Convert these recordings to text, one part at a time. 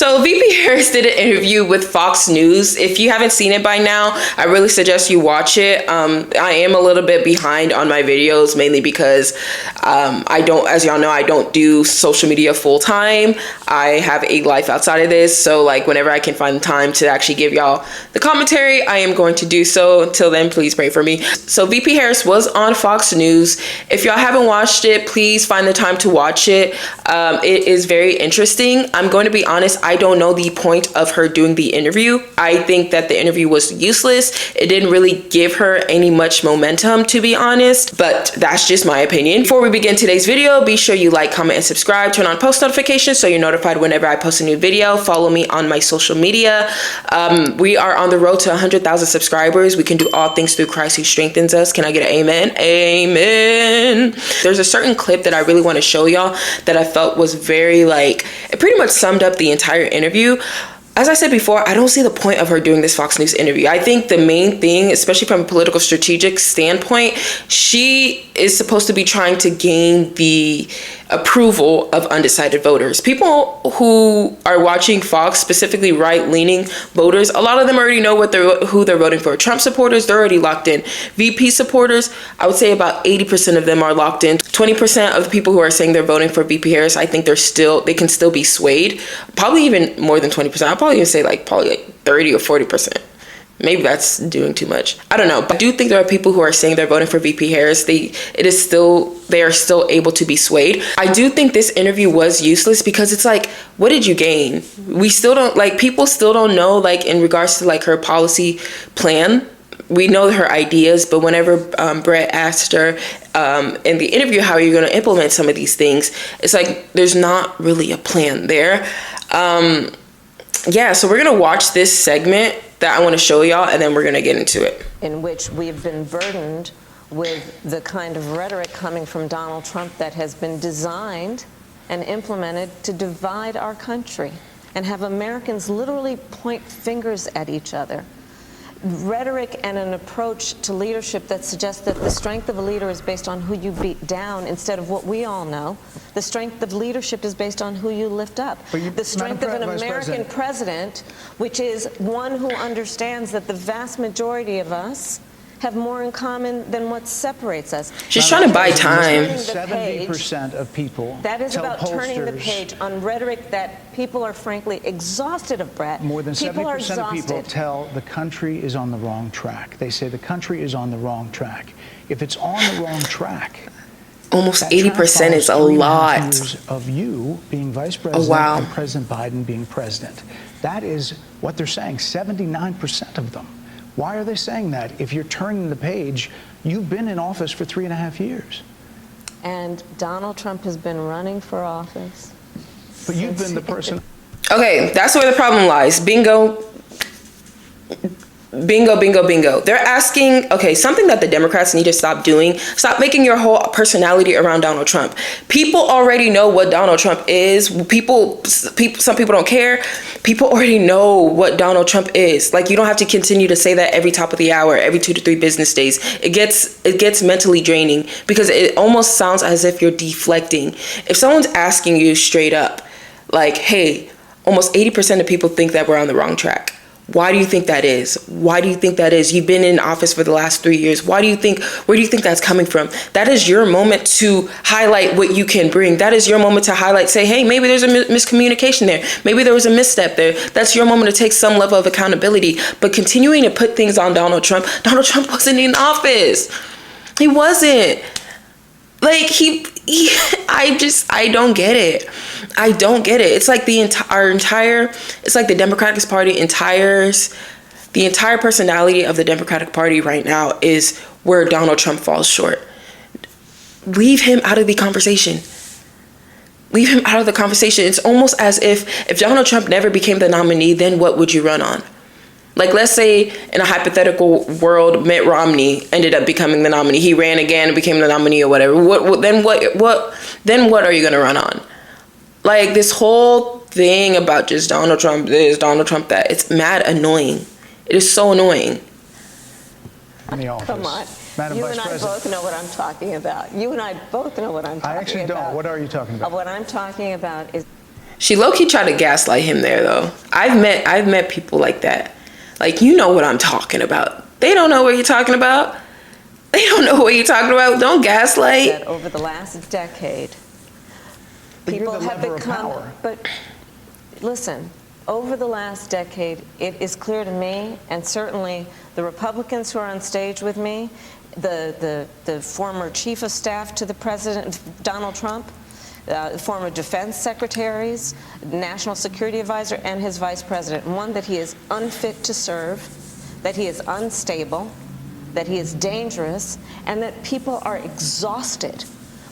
So VP Harris did an interview with Fox News. If you haven't seen it by now, I really suggest you watch it. I am a little bit behind on my videos, mainly because I don't, as y'all know, I don't do social media full time. I have a life outside of this. So like whenever I can find time to actually give y'all the commentary, I am going to do so. Until then, please pray for me. So VP Harris was on Fox News. If y'all haven't watched it, please find the time to watch it. It is very interesting. I'm going to be honest, I don't know the point of her doing the interview. I think that the interview was useless. It didn't really give her any much momentum, to be honest, but that's just my opinion. Before we begin today's video, be sure you like, comment, and subscribe. Turn on post notifications so you're notified whenever I post a new video. Follow me on my social media. We are on the road to 100,000 subscribers. We can do all things through Christ who strengthens us. Can I get an amen? Amen. There's a certain clip that I really want to show y'all that I felt was very it pretty much summed up the entire interview. As I said before, I don't see the point of her doing this Fox News interview. I think the main thing, especially from a political strategic standpoint, she is supposed to be trying to gain the approval of undecided voters. People who are watching Fox, specifically right-leaning voters, a lot of them already know who they're voting for. Trump supporters, they're already locked in. VP supporters, I would say about 80% of them are locked in. 20% of the people who are saying they're voting for VP Harris, I think they can still be swayed. Probably even more than 20%. I'll probably even say probably 30 or 40%. Maybe that's doing too much. I don't know. But I do think there are people who are saying they're voting for VP Harris. They are still able to be swayed. I do think this interview was useless because it's what did you gain? We still don't, people still don't know, in regards to her policy plan. We know her ideas, but whenever Brett asked her in the interview, how are you going to implement some of these things? It's there's not really a plan there. Yeah, so we're going to watch this segment that I want to show y'all, and then we're going to get into it. In which we've been burdened with the kind of rhetoric coming from Donald Trump that has been designed and implemented to divide our country and have Americans literally point fingers at each other. Rhetoric and an approach to leadership that suggests that the strength of a leader is based on who you beat down instead of what we all know. The strength of leadership is based on who you lift up. The strength of an American president, which is one who understands that the vast majority of us have more in common than what separates us. She's trying to buy time. 70% of people that is about turning the page on rhetoric that people are frankly exhausted of, Brett. More than 70% of people tell the country is on the wrong track. They say the country is on the wrong track. If it's on the wrong track, almost 80% is a lot. Years of you being vice president and President Biden being president. That is what they're saying, 79% of them. Why are they saying that? If you're turning the page, you've been in office for 3.5 years. And Donald Trump has been running for office. But you've been the person. Okay, that's where the problem lies. Bingo. Bingo, bingo, bingo. They're asking, something that the Democrats need to stop doing. Stop making your whole personality around Donald Trump. People already know what Donald Trump is. Some people don't care. People already know what Donald Trump is. You don't have to continue to say that every top of the hour, every 2 to 3 business days. It gets mentally draining because it almost sounds as if you're deflecting. If someone's asking you straight up, hey, almost 80% of people think that we're on the wrong track. Why do you think that is? Why do you think that is? You've been in office for the last 3 years. Where do you think that's coming from? That is your moment to highlight what you can bring. That is your moment to highlight, say, hey, maybe there's a miscommunication there. Maybe there was a misstep there. That's your moment to take some level of accountability. But continuing to put things on Donald Trump wasn't in office. He wasn't. I don't get it. I don't get it. It's it's the Democratic Party the entire personality of the Democratic Party right now is where Donald Trump falls short. Leave him out of the conversation. Leave him out of the conversation. It's almost as if Donald Trump never became the nominee, then what would you run on? Let's say in a hypothetical world, Mitt Romney ended up becoming the nominee. He ran again and became the nominee or whatever. Then what are you going to run on? This whole thing about just Donald Trump this, Donald Trump that, it's mad annoying. It is so annoying. Come on. Madam you Vice and I President. both know what I'm talking about. You and I both know what I'm talking about. I actually don't. What are you talking about? What I'm talking about is... She low-key tried to gaslight him there, though. I've met people like that. Like, you know what I'm talking about. They don't know what you're talking about. They don't know what you're talking about. Don't gaslight. That over the last decade, people have become. But listen, over the last decade, it is clear to me, and certainly the Republicans who are on stage with me, the former chief of staff to the president, Donald Trump, former defense secretaries, national security advisor, and his vice president. One, that he is unfit to serve, that he is unstable, that he is dangerous, and that people are exhausted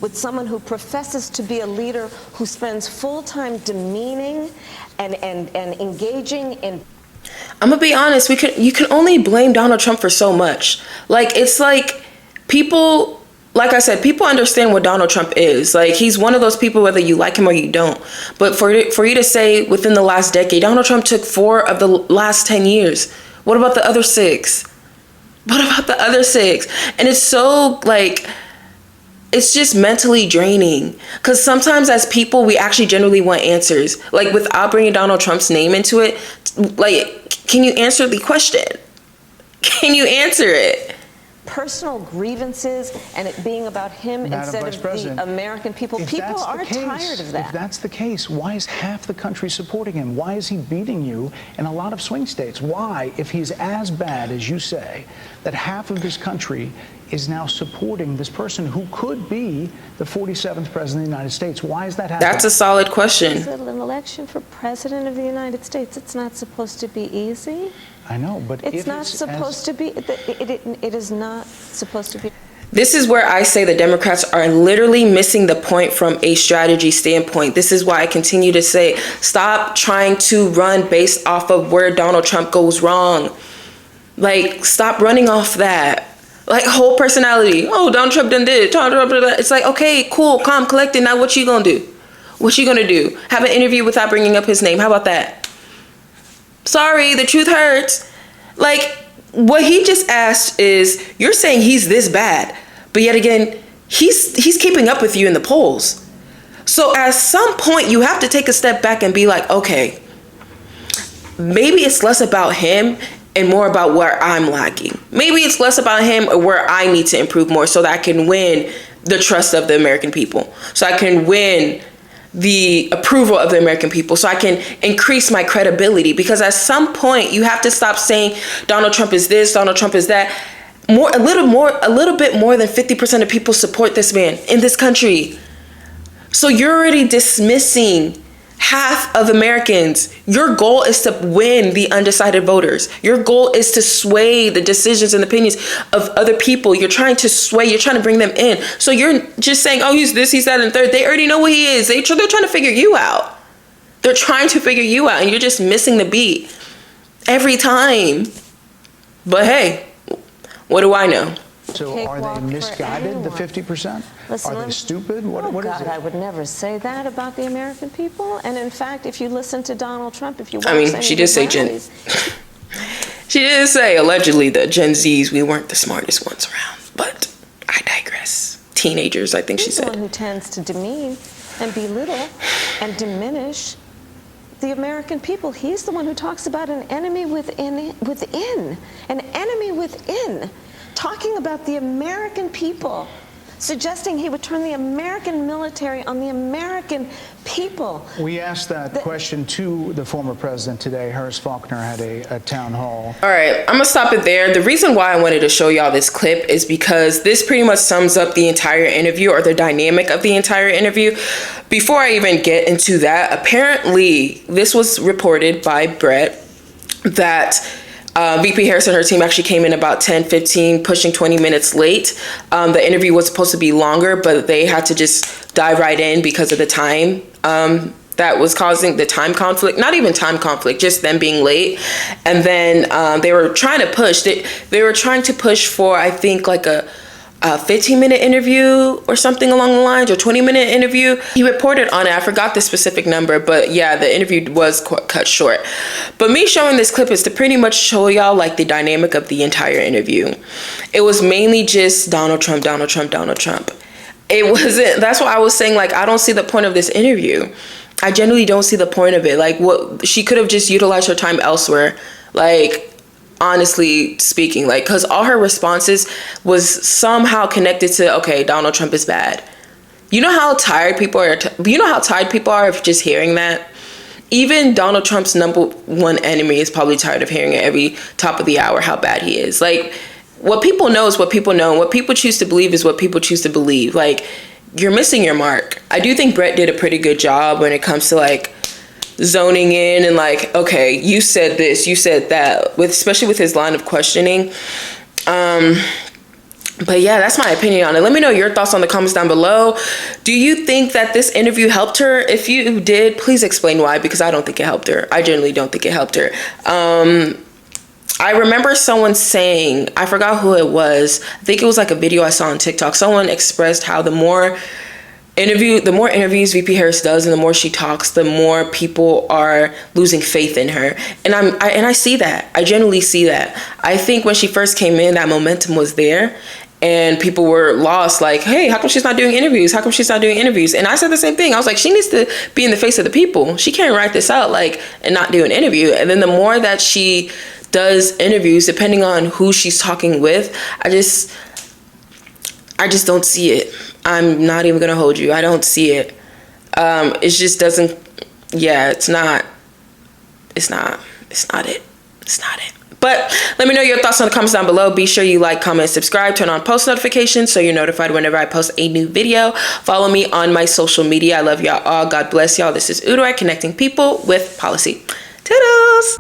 with someone who professes to be a leader who spends full time demeaning and engaging in. I'm gonna be honest, you can only blame Donald Trump for so much. Like, it's like people, like I said, people understand what Donald Trump is. Like, he's one of those people, whether you like him or you don't. But for you to say within the last decade, Donald Trump took 4 of the last 10 years. What about the other 6? What about the other 6? And it's so, like, it's just mentally draining. Because sometimes as people, we actually generally want answers. Like, without bringing Donald Trump's name into it, like, can you answer the question? Can you answer it? Personal grievances and it being about him instead of the American people. People are tired of that. If that's the case, why is half the country supporting him? Why is he beating you in a lot of swing states? Why, if he's as bad as you say, that half of this country is now supporting this person who could be the 47th president of the United States? Why is that happening? That's a solid question. Is it an election for president of the United States? It's not supposed to be easy. I know, but it's not supposed to be. It is not supposed to be. This is where I say the Democrats are literally missing the point from a strategy standpoint. This is why I continue to say, stop trying to run based off of where Donald Trump goes wrong. Like, stop running off that. Like, whole personality. Oh, Donald Trump done did. Donald Trump did that. It's like, okay, cool, calm, collected. Now what you gonna do? What you gonna do? Have an interview without bringing up his name. How about that? Sorry, the truth hurts. Like, what he just asked is, you're saying he's this bad, but yet again, he's keeping up with you in the polls. So at some point, you have to take a step back and be like, okay, maybe it's less about him and more about where I'm lacking. Maybe it's less about him or where I need to improve more so that I can win the trust of the American people. So I can win the approval of the American people, so I can increase my credibility. Because at some point you have to stop saying Donald Trump is this, Donald Trump is that. A little bit more than 50% of people support this man in this country. So you're already dismissing half of Americans. Your goal is to win the undecided voters. Your goal is to sway the decisions and opinions of other people. You're trying to sway, you're trying to bring them in. So you're just saying, oh, he's this, he's that, and third. They already know what he is. They're trying to figure you out. They're trying to figure you out, and you're just missing the beat every time. But hey, what do I know? So are they misguided, the 50%? Listen, are they stupid? What is it? I would never say that about the American people. And in fact, if you listen to Donald Trump, if you watch she did say she did say allegedly that Gen Zs, we weren't the smartest ones around. But I digress. Teenagers, I think she said. He's the one who tends to demean and belittle and diminish the American people. He's the one who talks about an enemy within, an enemy within. Talking about the American people, suggesting he would turn the American military on the American people. We asked that question to the former president today. Harris Faulkner had a town hall. All right, I'm gonna stop it there. The reason why I wanted to show y'all this clip is because this pretty much sums up the entire interview, or the dynamic of the entire interview. Before I even get into that, apparently this was reported by Brett that VP Harris and her team actually came in about 10, 15, pushing 20 minutes late. The interview was supposed to be longer, but they had to just dive right in because of the time that was causing the time conflict. Not even time conflict, just them being late. And then they were trying to push. They were trying to push for, I think, like a 15-minute interview or something along the lines, or 20-minute interview. He reported on it. I forgot the specific number, but yeah, the interview was cut short. But me showing this clip is to pretty much show y'all like the dynamic of the entire interview. It was mainly just Donald Trump, Donald Trump, Donald Trump. It wasn't, that's why I was saying, like, I don't see the point of this interview. I genuinely don't see the point of it. Like, what, she could have just utilized her time elsewhere. Like, honestly speaking, like, because all her responses was somehow connected to, okay, Donald Trump is bad. You know how tired people are? You know how tired people are of just hearing that? Even Donald Trump's number one enemy is probably tired of hearing it every top of the hour how bad he is. Like, what people know is what people know, and what people choose to believe is what people choose to believe. Like, you're missing your mark. I do think Brett did a pretty good job when it comes to, like, zoning in and, like, okay, you said this, you said that, with especially with his line of questioning. But yeah, that's my opinion on it. Let me know your thoughts on the comments down below. Do you think that this interview helped her? If you did, please explain why, because I don't think it helped her. I genuinely don't think it helped her. I remember someone saying, I forgot who it was. I think it was like a video I saw on TikTok. Someone expressed how the more interviews VP Harris does and the more she talks, the more people are losing faith in her. And I see that. I genuinely see that. I think when she first came in, that momentum was there. And people were lost, like, hey, how come she's not doing interviews? How come she's not doing interviews? And I said the same thing. I was like, she needs to be in the face of the people. She can't write this out, like, and not do an interview. And then the more that she does interviews, depending on who she's talking with, I just don't see it. I'm not even gonna hold you. I don't see it. It just doesn't. Yeah, it's not it. But let me know your thoughts in the comments down below. Be sure you like, comment, subscribe, turn on post notifications so you're notified whenever I post a new video. Follow me on my social media. I love y'all all. God bless y'all. This is Udoy, connecting people with policy. Toodles!